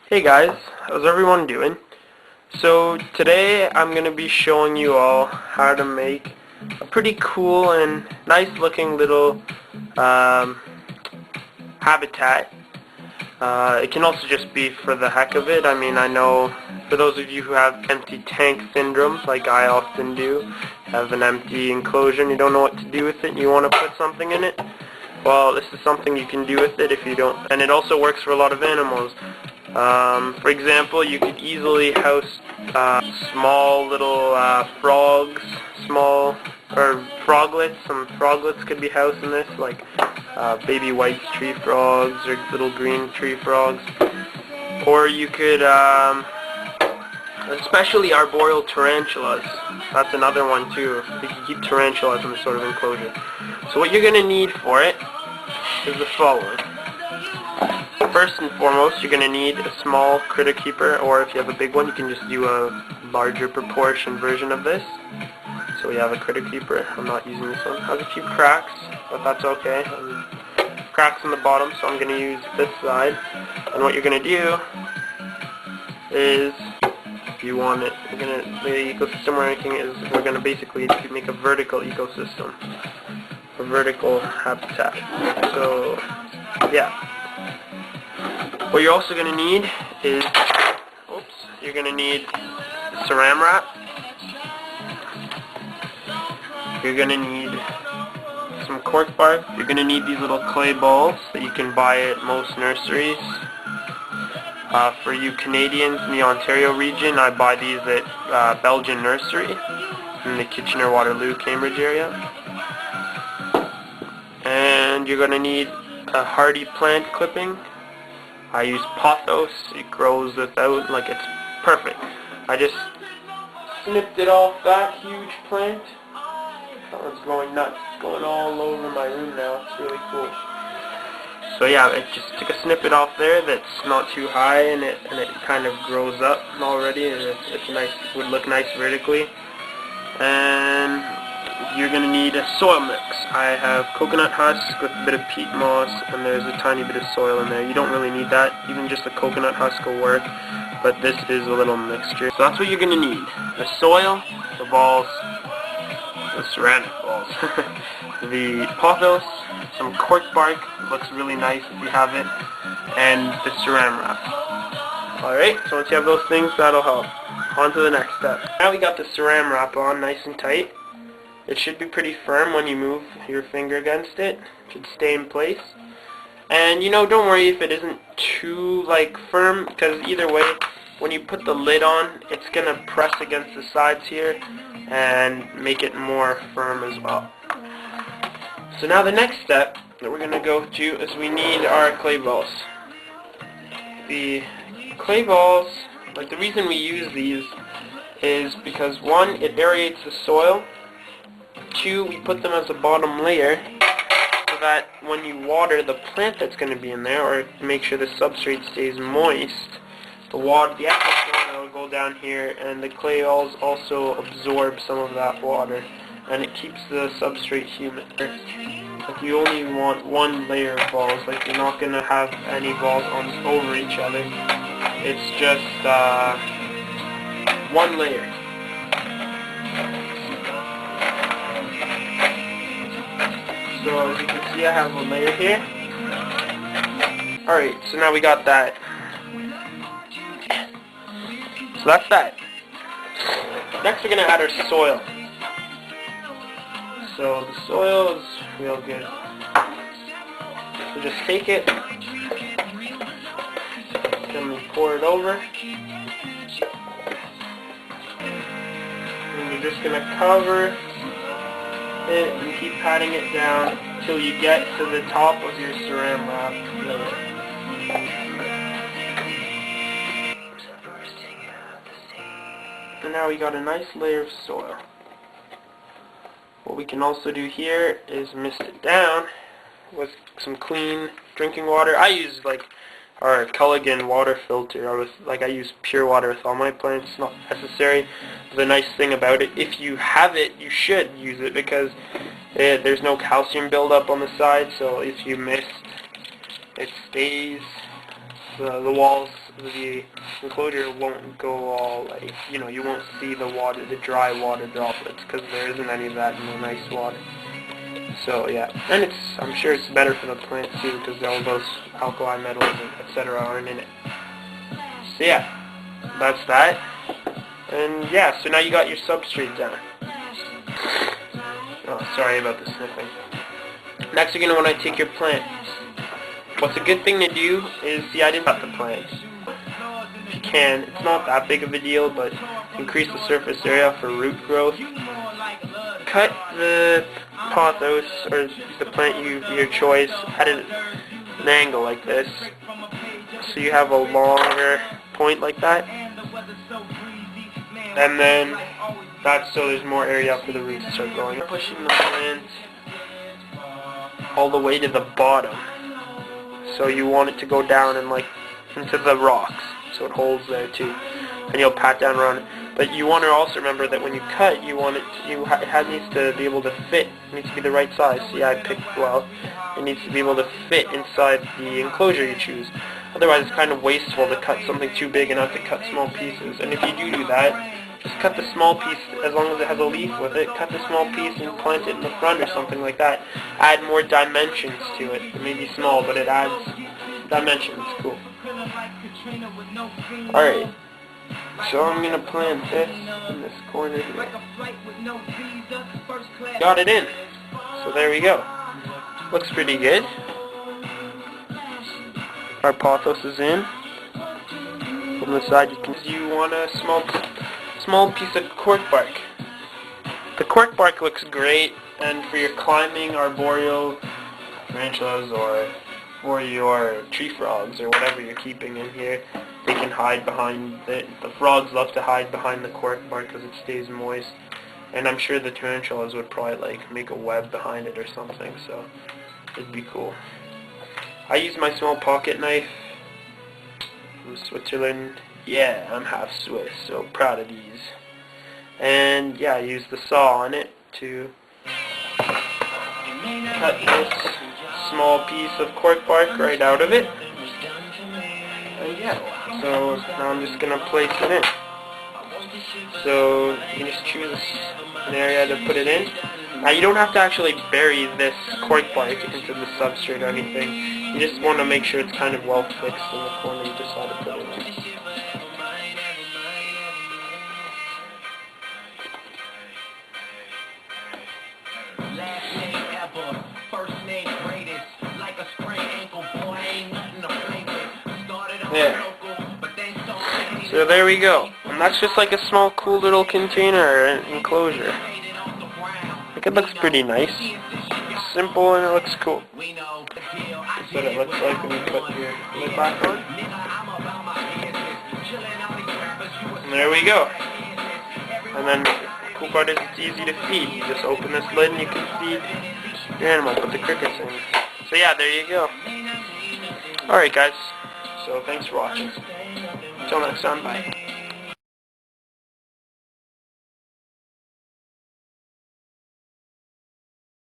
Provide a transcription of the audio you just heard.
Hey guys, how's everyone doing? So today I'm going to be showing you all how to make a pretty cool and nice looking little habitat. It can also just be for the heck of it. I mean, I know for those of you who have empty tank syndrome, like I often do, have an empty enclosure and you don't know what to do with it and you want to put something in it, well, this is something you can do with it if you don't, and it also works for a lot of animals. For example, you could easily house small little frogs, or froglets. Some froglets could be housed in this, like baby white tree frogs or little green tree frogs. Or you could, especially arboreal tarantulas. That's another one too. You can keep tarantulas in this sort of enclosure. So what you're going to need for it is the following. First and foremost, you're going to need a small critter keeper, or if you have a big one, you can just do a larger proportion version of this. So we have a critter keeper. I'm not using this one. It has a few cracks, but that's okay. Cracks on the bottom, so I'm going to use this side. And what you're going to do is, if you want it, the ecosystem we're making is, we're going to basically make a vertical ecosystem, a vertical habitat. So, yeah. What you're also going to need is, you're going to need saran wrap. You're going to need some cork bark. You're going to need these little clay balls that you can buy at most nurseries. For you Canadians in the Ontario region, I buy these at Belgian Nursery in the Kitchener-Waterloo, Cambridge area. And you're going to need a hardy plant clipping. I use pothos. It grows without, like, it's perfect. I just snipped it off that huge plant. That one's going nuts. It's going all over my room now. It's really cool. So yeah, I just took a snippet off there that's not too high, and it kind of grows up already, and it's nice. It would look nice vertically. And you're going to need a soil mix. I have coconut husk with a bit of peat moss, and there's a tiny bit of soil in there. You don't really need that. Even just a coconut husk will work, but this is a little mixture. So that's what you're going to need. The soil, the balls, the ceramic balls, the pothos, some cork bark, looks really nice if you have it, and the saran wrap. Alright, so once you have those things, that'll help. On to the next step. Now we got the saran wrap on nice and tight. It should be pretty firm when you move your finger against it. It should stay in place. And don't worry if it isn't too firm, because either way, when you put the lid on, it's going to press against the sides here and make it more firm as well. So now the next step that we're going to go to is we need our clay balls. The clay balls, the reason we use these is because, one, it aerates the soil. Two, we put them as a bottom layer so that when you water the plant that's going to be in there, or make sure the substrate stays moist, the excess water will go down here, and the clay balls also absorb some of that water, and it keeps the substrate humid. You only want one layer of balls. You're not going to have any balls over each other. It's just one layer. So as you can see, I have a layer here. Alright, so now we got that. So that's that. Next we're going to add our soil. So the soil is real good. So just take it, then we pour it over. And you're just going to cover it and keep patting it down until you get to the top of your saran wrap layer. And now we got a nice layer of soil. What we can also do here is mist it down with some clean drinking water. I use our Culligan water filter. I use pure water with all my plants. It's not necessary. The nice thing about it, if you have it, you should use it, because there's no calcium buildup on the side. So if you mist, it stays. The walls the enclosure won't go all like, you know, you won't see the water, the dry water droplets, because there isn't any of that in the nice water. So yeah, and I'm sure it's better for the plant too, because all those alkali metals and etc. aren't in it. So yeah, that's that. And yeah, so now you got your substrate down. Oh, sorry about the sniffing. Next, you're going to want to take your plant. What's a good thing to do is, see, I didn't cut the plant. If you can, it's not that big of a deal, but increase the surface area for root growth. Cut the pothos, or the plant your choice, at an angle like this, so you have a longer point like that. And then that's so there's more area for the roots to start growing. Pushing the plant all the way to the bottom. So you want it to go down and like into the rocks, so it holds there too. And you'll pat down around it. But you want to also remember that when you cut, you want it needs to be able to fit. It needs to be the right size. See, I picked well. It needs to be able to fit inside the enclosure you choose. Otherwise, it's kind of wasteful to cut something too big and have to cut small pieces. And if you do that, just cut the small piece, as long as it has a leaf with it, cut the small piece and plant it in the front or something like that. Add more dimensions to it. It may be small, but it adds dimensions. Cool. Alright, so I'm going to plant this in this corner here. Got it in. So there we go. Looks pretty good. Our pothos is in. From the side you want a small piece of cork bark. The cork bark looks great, and for your climbing arboreal tarantulas or for your tree frogs or whatever you're keeping in here, they can hide behind it. The frogs love to hide behind the cork bark because it stays moist, and I'm sure the tarantulas would probably like make a web behind it or something, so it'd be cool. I use my small pocket knife from Switzerland. Yeah, I'm half Swiss, so proud of these. And yeah, I use the saw on it to cut this small piece of cork bark right out of it. And yeah, so now I'm just going to place it in. So you can just choose an area to put it in. Now you don't have to actually bury this cork bark into the substrate or anything. You just want to make sure it's kind of well fixed in the corner you decide to put it in. Yeah. So there we go. And that's just like a small cool little container or enclosure. I think it looks pretty nice. It's simple and it looks cool. That's what it looks like when you put your lid back on. And there we go. And then the cool part is it's easy to feed. You just open this lid and you can feed your animal, put the crickets in. So yeah, there you go. Alright guys, so thanks for watching. Until next time, bye.